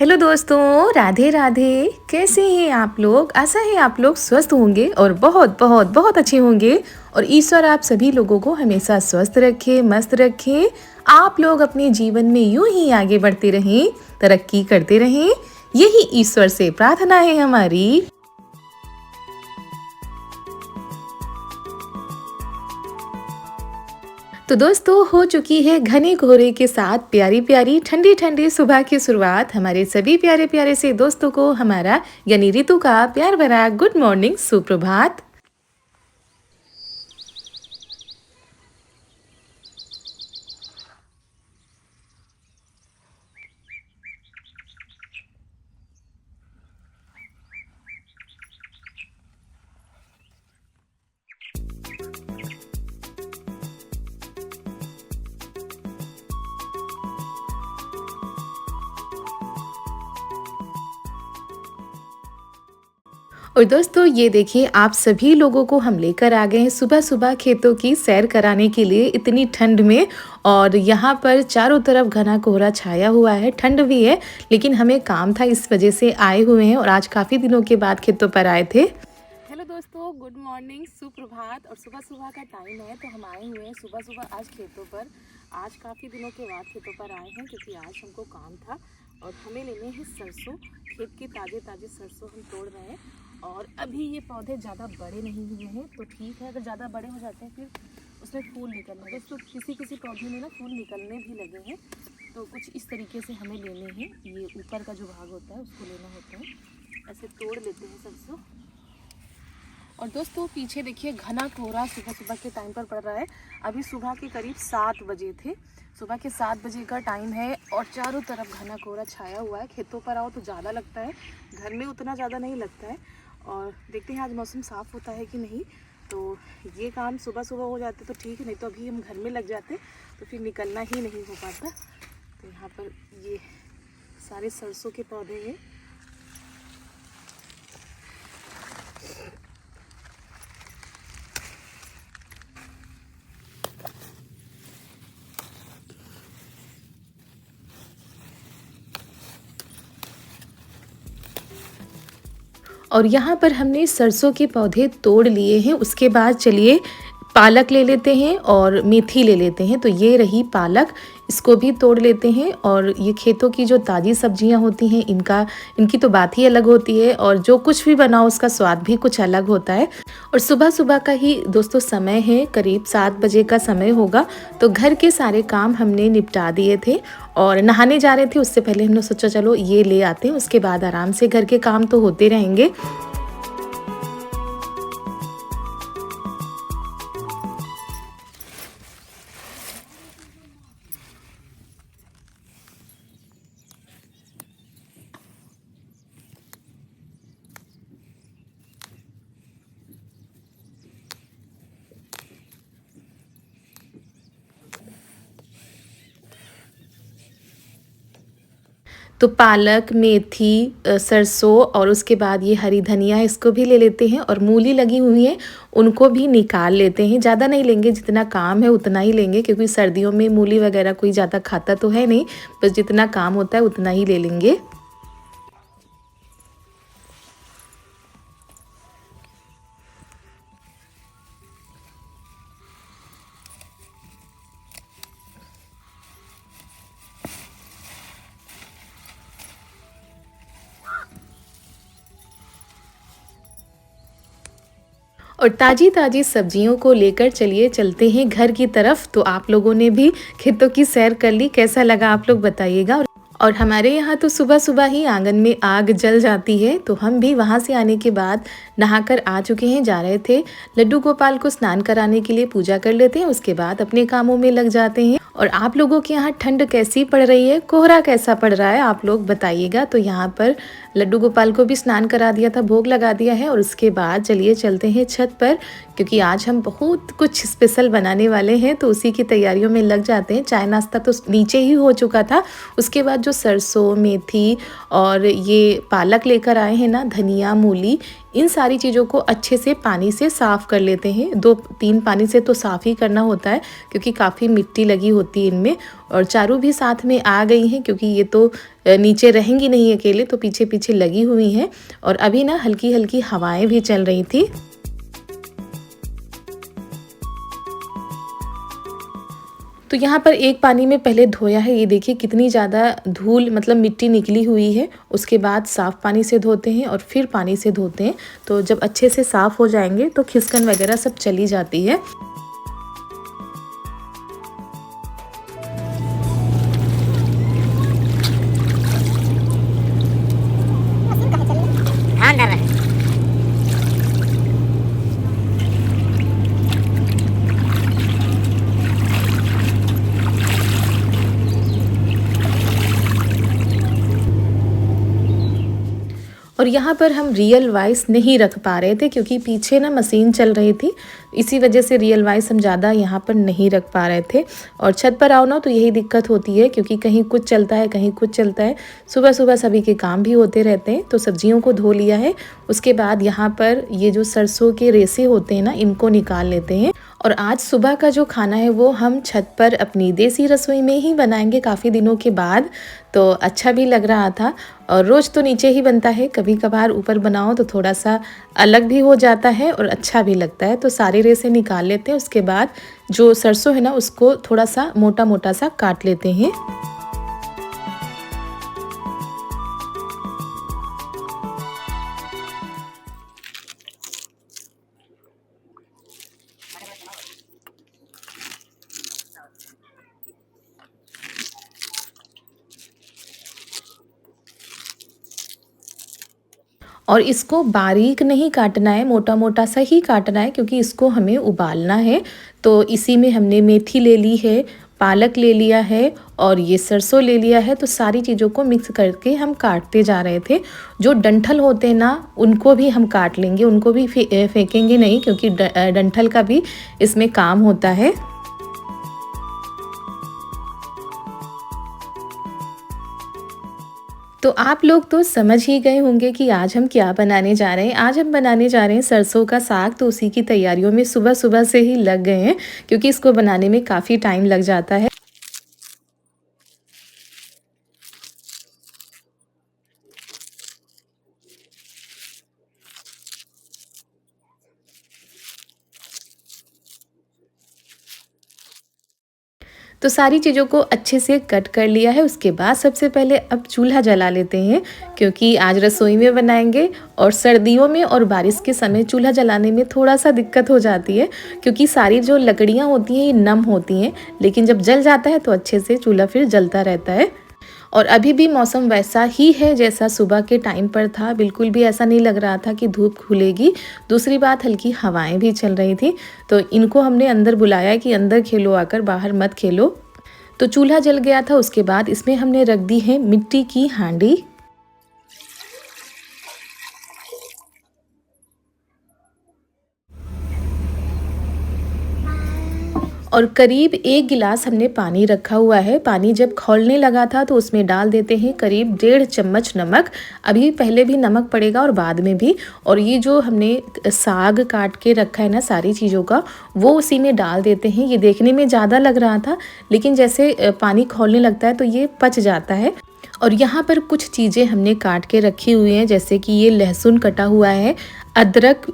Hello दोस्तों, राधे राधे। कैसे हैं आप लोग? आशा है आप लोग स्वस्थ होंगे और बहुत बहुत बहुत अच्छे होंगे। और ईश्वर आप सभी लोगों को हमेशा स्वस्थ रखे, मस्त रखे। आप लोग अपने जीवन में यूं ही आगे बढ़ते रहें, तरक्की करते रहें, यही ईश्वर से प्रार्थना है हमारी। तो दोस्तों, हो चुकी है घने कोहरे के साथ प्यारी प्यारी ठंडी ठंडी सुबह की शुरुआत। हमारे सभी प्यारे प्यारे से दोस्तों को हमारा यानी ऋतु का प्यार भरा गुड मॉर्निंग, सुप्रभात। और दोस्तों, ये देखिए, आप सभी लोगों को हम लेकर आ गए हैं सुबह सुबह खेतों की सैर कराने के लिए इतनी ठंड में। और यहाँ पर चारों तरफ घना कोहरा छाया हुआ है, ठंड भी है, लेकिन हमें काम था इस वजह से आए हुए हैं और आज काफ़ी दिनों के बाद खेतों पर आए थे। हेलो दोस्तों, गुड मॉर्निंग, सुप्रभात। और सुबह सुबह का टाइम है तो हम आए हुए हैं सुबह सुबह आज खेतों पर। आज काफ़ी दिनों के बाद खेतों पर आए हैं क्योंकि आज हमको काम था और हमें लेने हैं सरसों। खेत की ताज़े ताज़े सरसों हम तोड़ रहे हैं। और अभी ये पौधे ज़्यादा बड़े नहीं हुए हैं तो ठीक है, अगर ज़्यादा बड़े हो जाते हैं फिर उसमें फूल निकलने, दोस्तों किसी किसी पौधे में ना फूल निकलने भी लगे हैं। तो कुछ इस तरीके से हमें लेने हैं, ये ऊपर का जो भाग होता है उसको लेना होता है। ऐसे तोड़ लेते हैं सरसों। और दोस्तों, पीछे देखिए घना कोहरा सुबह सुबह के टाइम पर पड़ रहा है। अभी सुबह के करीब 7 बजे थे, सुबह के 7 बजे का टाइम है और चारों तरफ घना कोहरा छाया हुआ है। खेतों पर आओ तो ज़्यादा लगता है, घर में उतना ज़्यादा नहीं लगता है। और देखते हैं आज मौसम साफ़ होता है कि नहीं। तो ये काम सुबह सुबह हो जाते तो ठीक है, नहीं तो अभी हम घर में लग जाते तो फिर निकलना ही नहीं हो पाता। तो यहाँ पर ये सारे सरसों के पौधे हैं। और यहाँ पर हमने सरसों के पौधे तोड़ लिए हैं। उसके बाद चलिए पालक ले लेते हैं और मेथी ले लेते हैं। तो ये रही पालक, इसको भी तोड़ लेते हैं। और ये खेतों की जो ताज़ी सब्जियां होती हैं इनकी तो बात ही अलग होती है और जो कुछ भी बनाओ उसका स्वाद भी कुछ अलग होता है। और सुबह सुबह का ही दोस्तों समय है, करीब 7 बजे का समय होगा। तो घर के सारे काम हमने निपटा दिए थे और नहाने जा रहे थे। उससे पहले हमने सोचा चलो ये ले आते हैं, उसके बाद आराम से घर के काम तो होते रहेंगे। तो पालक, मेथी, सरसों और उसके बाद ये हरी धनिया, इसको भी ले लेते हैं। और मूली लगी हुई है उनको भी निकाल लेते हैं। ज़्यादा नहीं लेंगे, जितना काम है उतना ही लेंगे क्योंकि सर्दियों में मूली वगैरह कोई ज़्यादा खाता तो है नहीं, बस जितना काम होता है उतना ही ले लेंगे। और ताज़ी ताज़ी सब्जियों को लेकर चलिए चलते हैं घर की तरफ। तो आप लोगों ने भी खेतों की सैर कर ली, कैसा लगा आप लोग बताइएगा। और हमारे यहाँ तो सुबह सुबह ही आंगन में आग जल जाती है। तो हम भी वहाँ से आने के बाद नहाकर आ चुके हैं, जा रहे थे लड्डू गोपाल को स्नान कराने के लिए, पूजा कर लेते हैं, उसके बाद अपने कामों में लग जाते हैं। और आप लोगों के यहाँ ठंड कैसी पड़ रही है, कोहरा कैसा पड़ रहा है, आप लोग बताइएगा। तो यहाँ पर लड्डू गोपाल को भी स्नान करा दिया था, भोग लगा दिया है। और उसके बाद चलिए चलते हैं छत पर क्योंकि आज हम बहुत कुछ स्पेशल बनाने वाले हैं। तो उसी की तैयारियों में लग जाते हैं। चाय नाश्ता तो नीचे ही हो चुका था। उसके बाद जो सरसों, मेथी और ये पालक लेकर आए हैं ना, धनिया, मूली, इन सारी चीज़ों को अच्छे से पानी से साफ़ कर लेते हैं। 2-3 पानी से तो साफ़ ही करना होता है क्योंकि काफ़ी मिट्टी लगी होती है इनमें। और चारू भी साथ में आ गई हैं क्योंकि ये तो नीचे रहेंगी नहीं अकेले, तो पीछे-पीछे लगी हुई हैं। और अभी ना हल्की-हल्की हवाएँ भी चल रही थी। तो यहाँ पर एक पानी में पहले धोया है, ये देखिए कितनी ज़्यादा धूल मतलब मिट्टी निकली हुई है। उसके बाद साफ़ पानी से धोते हैं और फिर पानी से धोते हैं, तो जब अच्छे से साफ़ हो जाएंगे तो खिसकन वगैरह सब चली जाती है। और यहाँ पर हम रियल वॉइस नहीं रख पा रहे थे क्योंकि पीछे ना मशीन चल रही थी, इसी वजह से रियल वॉइस हम ज़्यादा यहाँ पर नहीं रख पा रहे थे। और छत पर आओ ना तो यही दिक्कत होती है क्योंकि कहीं कुछ चलता है कहीं कुछ चलता है। सुबह सुबह सभी के काम भी होते रहते हैं। तो सब्जियों को धो लिया है, उसके बाद यहाँ पर ये जो सरसों के रेसे होते हैं ना, इनको निकाल लेते हैं। और आज सुबह का जो खाना है वो हम छत पर अपनी देसी रसोई में ही बनाएंगे काफ़ी दिनों के बाद, तो अच्छा भी लग रहा था। और रोज़ तो नीचे ही बनता है, कभी कभार ऊपर बनाओ तो थोड़ा सा अलग भी हो जाता है और अच्छा भी लगता है। तो सारे रेसे निकाल लेते हैं, उसके बाद जो सरसों है ना उसको थोड़ा सा मोटा मोटा सा काट लेते हैं। और इसको बारीक नहीं काटना है, मोटा मोटा सा ही काटना है क्योंकि इसको हमें उबालना है। तो इसी में हमने मेथी ले ली है, पालक ले लिया है और ये सरसों ले लिया है। तो सारी चीज़ों को मिक्स करके हम काटते जा रहे थे। जो डंठल होते हैं ना उनको भी हम काट लेंगे, उनको भी फेंकेंगे नहीं क्योंकि डंठल का भी इसमें काम होता है। तो आप लोग तो समझ ही गए होंगे कि आज हम क्या बनाने जा रहे हैं। आज हम बनाने जा रहे हैं सरसों का साग। तो उसी की तैयारियों में सुबह सुबह से ही लग गए हैं क्योंकि इसको बनाने में काफ़ी टाइम लग जाता है। तो सारी चीज़ों को अच्छे से कट कर लिया है। उसके बाद सबसे पहले अब चूल्हा जला लेते हैं क्योंकि आज रसोई में बनाएंगे। और सर्दियों में और बारिश के समय चूल्हा जलाने में थोड़ा सा दिक्कत हो जाती है क्योंकि सारी जो लकड़ियाँ होती हैं ये नम होती हैं, लेकिन जब जल जाता है तो अच्छे से चूल्हा फिर जलता रहता है। और अभी भी मौसम वैसा ही है जैसा सुबह के टाइम पर था, बिल्कुल भी ऐसा नहीं लग रहा था कि धूप खुलेगी। दूसरी बात, हल्की हवाएं भी चल रही थी। तो इनको हमने अंदर बुलाया कि अंदर खेलो आकर, बाहर मत खेलो। तो चूल्हा जल गया था। उसके बाद इसमें हमने रख दी है मिट्टी की हांडी। और करीब 1 गिलास हमने पानी रखा हुआ है। पानी जब खौलने लगा था तो उसमें डाल देते हैं करीब 1.5 चम्मच नमक। अभी पहले भी नमक पड़ेगा और बाद में भी। और ये जो हमने साग काट के रखा है ना सारी चीज़ों का, वो उसी में डाल देते हैं। ये देखने में ज़्यादा लग रहा था लेकिन जैसे पानी खौलने लगता है तो ये पच जाता है। और यहाँ पर कुछ चीज़ें हमने काट के रखी हुई हैं, जैसे कि ये लहसुन कटा हुआ है, अदरक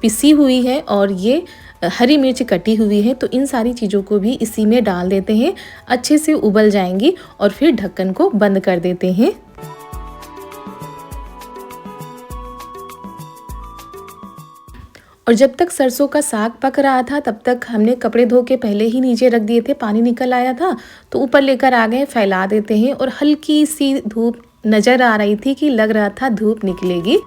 पिसी हुई है और ये हरी मिर्च कटी हुई है। तो इन सारी चीज़ों को भी इसी में डाल देते हैं, अच्छे से उबल जाएंगी और फिर ढक्कन को बंद कर देते हैं। और जब तक सरसों का साग पक रहा था तब तक हमने कपड़े धो के पहले ही नीचे रख दिए थे, पानी निकल आया था तो ऊपर लेकर आ गए, फैला देते हैं। और हल्की सी धूप नज़र आ रही थी कि लग रहा था धूप निकलेगी।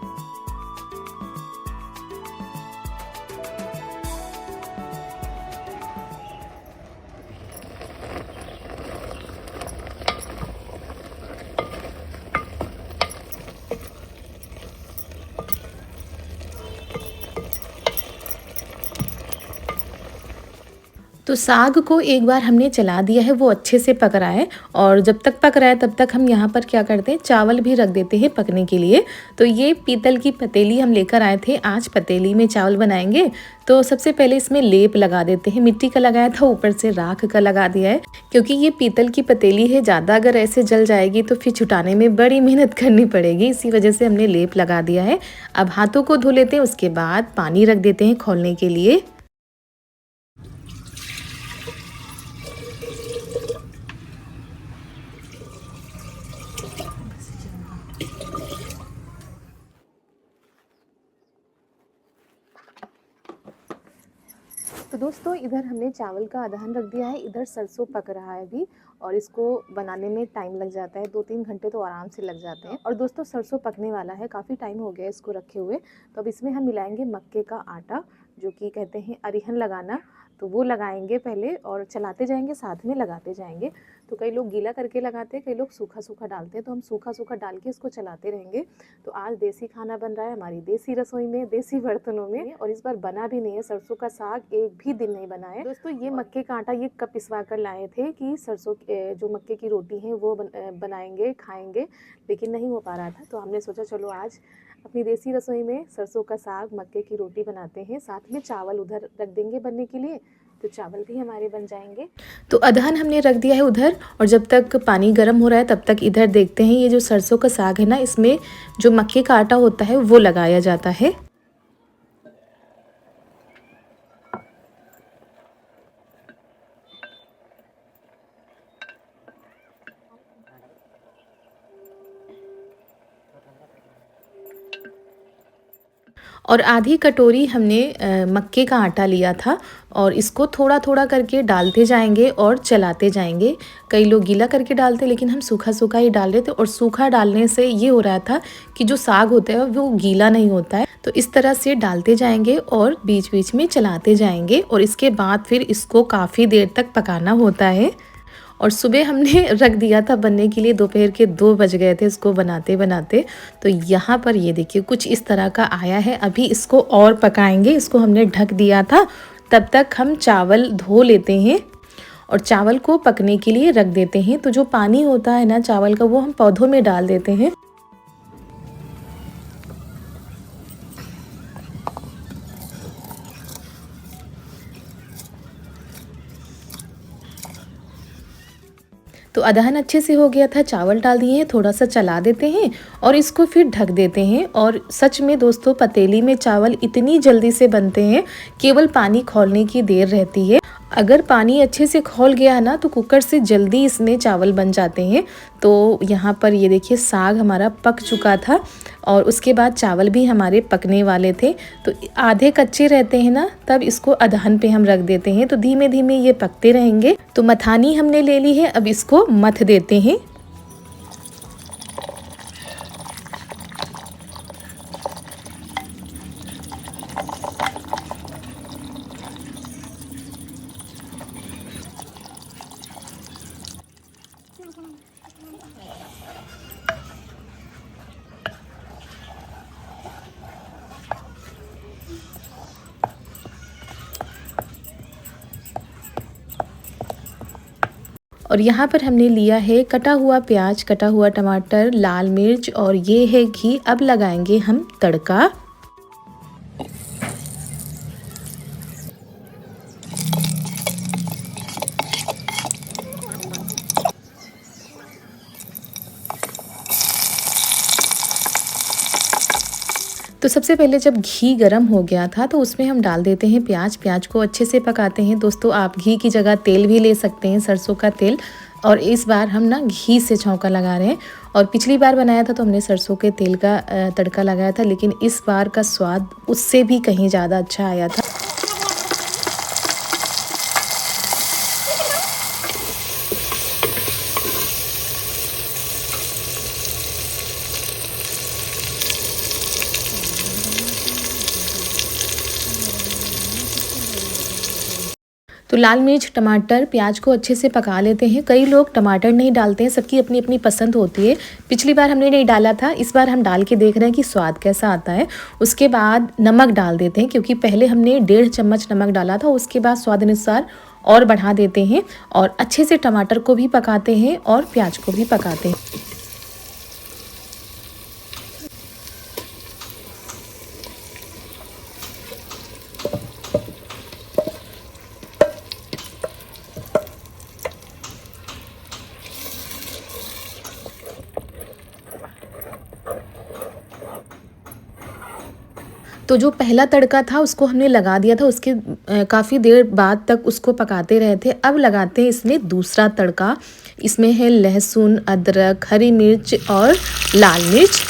तो साग को एक बार हमने चला दिया है, वो अच्छे से पक रहा है और जब तक पक रहा है तब तक हम यहाँ पर क्या करते हैं, चावल भी रख देते हैं पकने के लिए। तो ये पीतल की पतीली हम लेकर आए थे, आज पतीली में चावल बनाएंगे। तो सबसे पहले इसमें लेप लगा देते हैं, मिट्टी का लगाया था, ऊपर से राख का लगा दिया है, क्योंकि ये पीतल की पतीली है, ज़्यादा अगर ऐसे जल जाएगी तो फिर छुटाने में बड़ी मेहनत करनी पड़ेगी, इसी वजह से हमने लेप लगा दिया है। अब हाथों को धो लेते हैं, उसके बाद पानी रख देते हैं खौलने के लिए। तो दोस्तों इधर हमने चावल का अदहन रख दिया है, इधर सरसों पक रहा है अभी और इसको बनाने में टाइम लग जाता है, 2-3 घंटे तो आराम से लग जाते हैं। और दोस्तों सरसों पकने वाला है, काफ़ी टाइम हो गया इसको रखे हुए। तो अब इसमें हम मिलाएंगे मक्के का आटा, जो कि कहते हैं अरिहन लगाना, तो वो लगाएंगे पहले और चलाते जाएंगे, साथ में लगाते जाएंगे। तो कई लोग गीला करके लगाते हैं, कई लोग सूखा सूखा डालते हैं, तो हम सूखा सूखा डाल के इसको चलाते रहेंगे। तो आज देसी खाना बन रहा है हमारी देसी रसोई में, देसी बर्तनों में, और इस बार बना भी नहीं है सरसों का साग, एक भी दिन नहीं बना है। दोस्तों ये मक्के का आटा ये कब पिसवा कर लाए थे कि सरसों जो मक्के की रोटी है वो बनाएंगे खाएंगे, लेकिन नहीं हो पा रहा था। तो हमने सोचा चलो आज अपनी देसी रसोई में सरसों का साग मक्के की रोटी बनाते हैं, साथ में चावल उधर रख देंगे बनने के लिए, तो चावल भी हमारे बन जाएंगे। तो अदहन हमने रख दिया है उधर, और जब तक पानी गर्म हो रहा है तब तक इधर देखते हैं, ये जो सरसों का साग है ना, इसमें जो मक्के का आटा होता है वो लगाया जाता है। और आधी कटोरी हमने मक्के का आटा लिया था और इसको थोड़ा थोड़ा करके डालते जाएंगे और चलाते जाएंगे। कई लोग गीला करके डालते, लेकिन हम सूखा सूखा ही डाल रहे थे, और सूखा डालने से ये हो रहा था कि जो साग होता है वो गीला नहीं होता है। तो इस तरह से डालते जाएंगे और बीच बीच में चलाते जाएंगे, और इसके बाद फिर इसको काफ़ी देर तक पकाना होता है। और सुबह हमने रख दिया था बनने के लिए, दोपहर के 2 बज गए थे इसको बनाते बनाते। तो यहाँ पर ये देखिए कुछ इस तरह का आया है, अभी इसको और पकाएंगे, इसको हमने ढक दिया था। तब तक हम चावल धो लेते हैं और चावल को पकने के लिए रख देते हैं। तो जो पानी होता है ना चावल का, वो हम पौधों में डाल देते हैं। तो अदहन अच्छे से हो गया था, चावल डाल दिए हैं, थोड़ा सा चला देते हैं और इसको फिर ढक देते हैं। और सच में दोस्तों पतीली में चावल इतनी जल्दी से बनते हैं, केवल पानी खौलने की देर रहती है। अगर पानी अच्छे से खौल गया है ना तो कुकर से जल्दी इसमें चावल बन जाते हैं। तो यहाँ पर ये देखिए साग हमारा पक चुका था और उसके बाद चावल भी हमारे पकने वाले थे। तो आधे कच्चे रहते हैं ना, तब इसको अदहन पे हम रख देते हैं, तो धीमे धीमे ये पकते रहेंगे। तो मथानी हमने ले ली है, अब इसको मथ देते हैं। और यहाँ पर हमने लिया है कटा हुआ प्याज, कटा हुआ टमाटर, लाल मिर्च, और ये है घी। अब लगाएंगे हम तड़का। तो सबसे पहले जब घी गरम हो गया था तो उसमें हम डाल देते हैं प्याज। प्याज को अच्छे से पकाते हैं। दोस्तों आप घी की जगह तेल भी ले सकते हैं, सरसों का तेल। और इस बार हम ना घी से छौंका लगा रहे हैं। और पिछली बार बनाया था तो हमने सरसों के तेल का तड़का लगाया था, लेकिन इस बार का स्वाद उससे भी कहीं ज़्यादा अच्छा आया था। तो लाल मिर्च, टमाटर, प्याज को अच्छे से पका लेते हैं। कई लोग टमाटर नहीं डालते हैं, सबकी अपनी अपनी पसंद होती है। पिछली बार हमने नहीं डाला था, इस बार हम डाल के देख रहे हैं कि स्वाद कैसा आता है। उसके बाद नमक डाल देते हैं, क्योंकि पहले हमने 1.5 चम्मच नमक डाला था। उसके बाद स्वाद अनुसार और बढ़ा देते हैं और अच्छे से टमाटर को भी पकाते हैं और प्याज को भी पकाते हैं। तो जो पहला तड़का था उसको हमने लगा दिया था, उसके काफ़ी देर बाद तक उसको पकाते रहे थे। अब लगाते हैं इसमें दूसरा तड़का। इसमें है लहसुन, अदरक, हरी मिर्च और लाल मिर्च।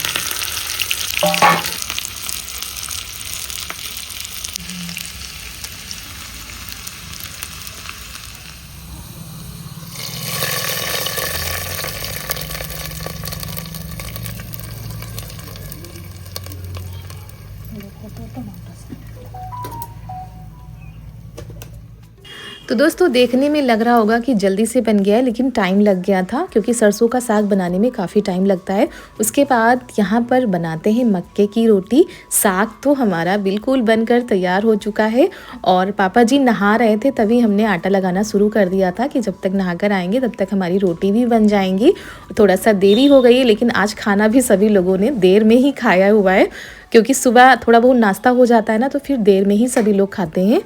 तो दोस्तों देखने में लग रहा होगा कि जल्दी से बन गया है, लेकिन टाइम लग गया था, क्योंकि सरसों का साग बनाने में काफ़ी टाइम लगता है। उसके बाद यहाँ पर बनाते हैं मक्के की रोटी। साग तो हमारा बिल्कुल बनकर तैयार हो चुका है और पापा जी नहा रहे थे, तभी हमने आटा लगाना शुरू कर दिया था कि जब तक नहाकर आएंगे तब तक हमारी रोटी भी बन जाएंगी। थोड़ा सा देरी हो गई, लेकिन आज खाना भी सभी लोगों ने देर में ही खाया हुआ है, क्योंकि सुबह थोड़ा बहुत नाश्ता हो जाता है ना, तो फिर देर में ही सभी लोग खाते हैं।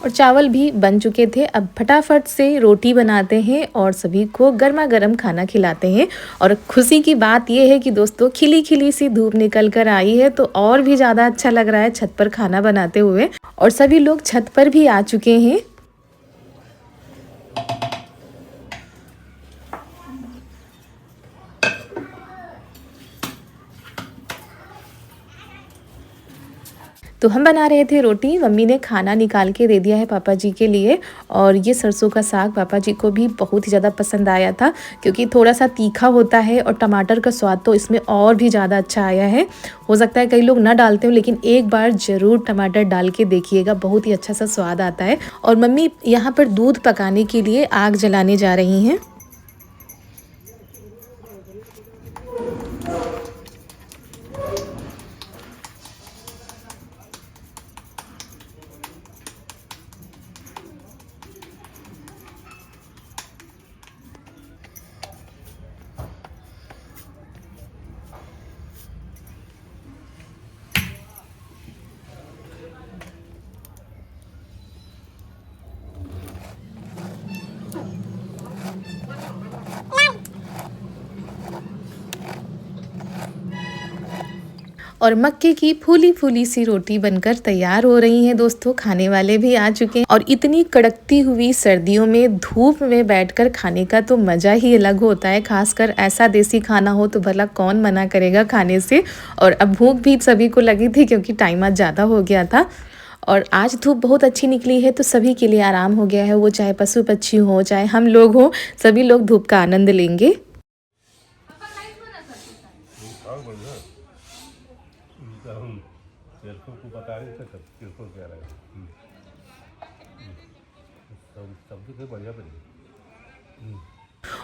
और चावल भी बन चुके थे। अब फटाफट से रोटी बनाते हैं और सभी को गर्मा गर्म खाना खिलाते हैं। और खुशी की बात यह है कि दोस्तों खिली खिली सी धूप निकल कर आई है, तो और भी ज़्यादा अच्छा लग रहा है छत पर खाना बनाते हुए। और सभी लोग छत पर भी आ चुके हैं। तो हम बना रहे थे रोटी, मम्मी ने खाना निकाल के दे दिया है पापा जी के लिए। और ये सरसों का साग पापा जी को भी बहुत ही ज़्यादा पसंद आया था, क्योंकि थोड़ा सा तीखा होता है और टमाटर का स्वाद तो इसमें और भी ज़्यादा अच्छा आया है। हो सकता है कई लोग ना डालते हो, लेकिन एक बार ज़रूर टमाटर डाल के देखिएगा, बहुत ही अच्छा सा स्वाद आता है। और मम्मी यहाँ पर दूध पकाने के लिए आग जलाने जा रही हैं। और मक्के की फूली फूली सी रोटी बनकर तैयार हो रही है दोस्तों। खाने वाले भी आ चुके हैं। और इतनी कड़कती हुई सर्दियों में धूप में बैठकर खाने का तो मज़ा ही अलग होता है। खासकर ऐसा देसी खाना हो तो भला कौन मना करेगा खाने से। और अब भूख भी सभी को लगी थी, क्योंकि टाइम आज ज़्यादा हो गया था। और आज धूप बहुत अच्छी निकली है, तो सभी के लिए आराम हो गया है। वो चाहे पशु पक्षी हो, चाहे हम लोग हो, सभी लोग धूप का आनंद लेंगे।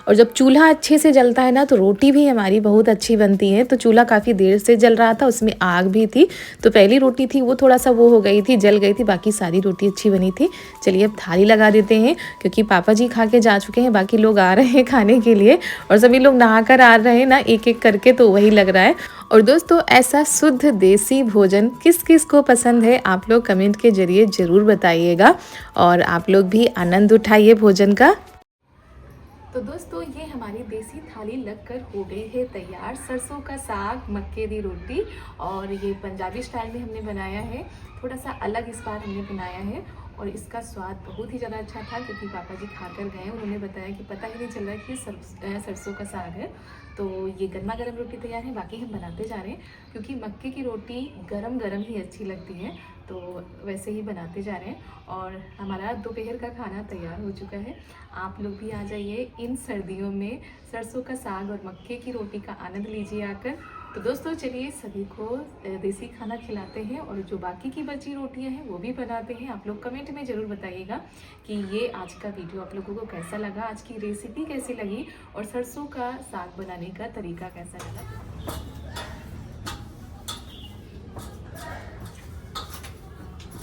और जब चूल्हा अच्छे से जलता है ना, तो रोटी भी हमारी बहुत अच्छी बनती है। तो चूल्हा काफ़ी देर से जल रहा था, उसमें आग भी थी। तो पहली रोटी थी वो थोड़ा सा वो हो गई थी, जल गई थी, बाकी सारी रोटी अच्छी बनी थी। चलिए अब थाली लगा देते हैं, क्योंकि पापा जी खा के जा चुके हैं, बाकी लोग आ रहे हैं खाने के लिए। और सभी लोग नहा कर आ रहे हैं ना, एक एक करके, तो वही लग रहा है। और दोस्तों ऐसा शुद्ध देसी भोजन किस किस को पसंद है, आप लोग कमेंट के जरिए ज़रूर बताइएगा। और आप लोग भी आनंद उठाइए भोजन का। तो दोस्तों ये हमारी देसी थाली लगकर हो गई है तैयार। सरसों का साग, मक्के दी रोटी, और ये पंजाबी स्टाइल में हमने बनाया है। थोड़ा सा अलग इस बार हमने बनाया है, और इसका स्वाद बहुत ही ज़्यादा अच्छा था, क्योंकि पापा जी खाकर गए, उन्होंने बताया कि पता ही नहीं चल रहा कि सरसों का साग है। तो ये गर्मा गर्म रोटी तैयार है, बाकी हम बनाते जा रहे हैं, क्योंकि मक्के की रोटी गरम गरम ही अच्छी लगती है, तो वैसे ही बनाते जा रहे हैं। और हमारा दोपहर का खाना तैयार हो चुका है। आप लोग भी आ जाइए इन सर्दियों में, सरसों का साग और मक्के की रोटी का आनंद लीजिए आकर। तो दोस्तों चलिए सभी को देसी खाना खिलाते हैं और जो बाकी की बची रोटियां हैं वो भी बनाते हैं। आप लोग कमेंट में ज़रूर बताइएगा कि ये आज का वीडियो आप लोगों को कैसा लगा, आज की रेसिपी कैसी लगी और सरसों का साग बनाने का तरीका कैसा लगा।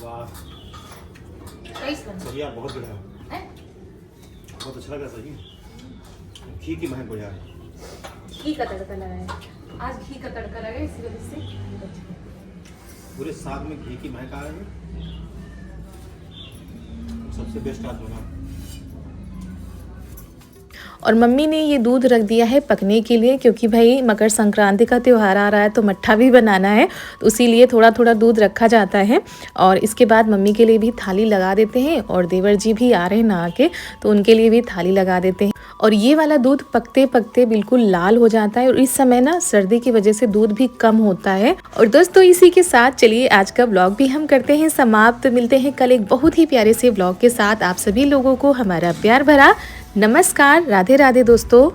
वाह, सही यार, बहुत बढ़िया, बहुत अच्छा लगा। सही घी की महक बढ़िया है, घी का तड़का लगा है आज, घी का तड़का लगा इसी वजह से पूरे साग में घी की महक आ रही है। सबसे बेस्ट आज बना। और मम्मी ने ये दूध रख दिया है पकने के लिए, क्योंकि भाई मकर संक्रांति का त्यौहार आ रहा है तो मट्ठा भी बनाना है, तो इसीलिए थोड़ा थोड़ा दूध रखा जाता है। और इसके बाद मम्मी के लिए भी थाली लगा देते हैं और देवर जी भी आ रहे हैं नहा के, तो उनके लिए भी थाली लगा देते हैं। और ये वाला दूध पकते पकते बिल्कुल लाल हो जाता है और इस समय ना सर्दी की वजह से दूध भी कम होता है। और दोस्तों इसी के साथ चलिए आज का व्लॉग भी हम करते हैं समाप्त। मिलते हैं कल एक बहुत ही प्यारे से व्लॉग के साथ। आप सभी लोगों को हमारा प्यार भरा नमस्कार, राधे राधे दोस्तों।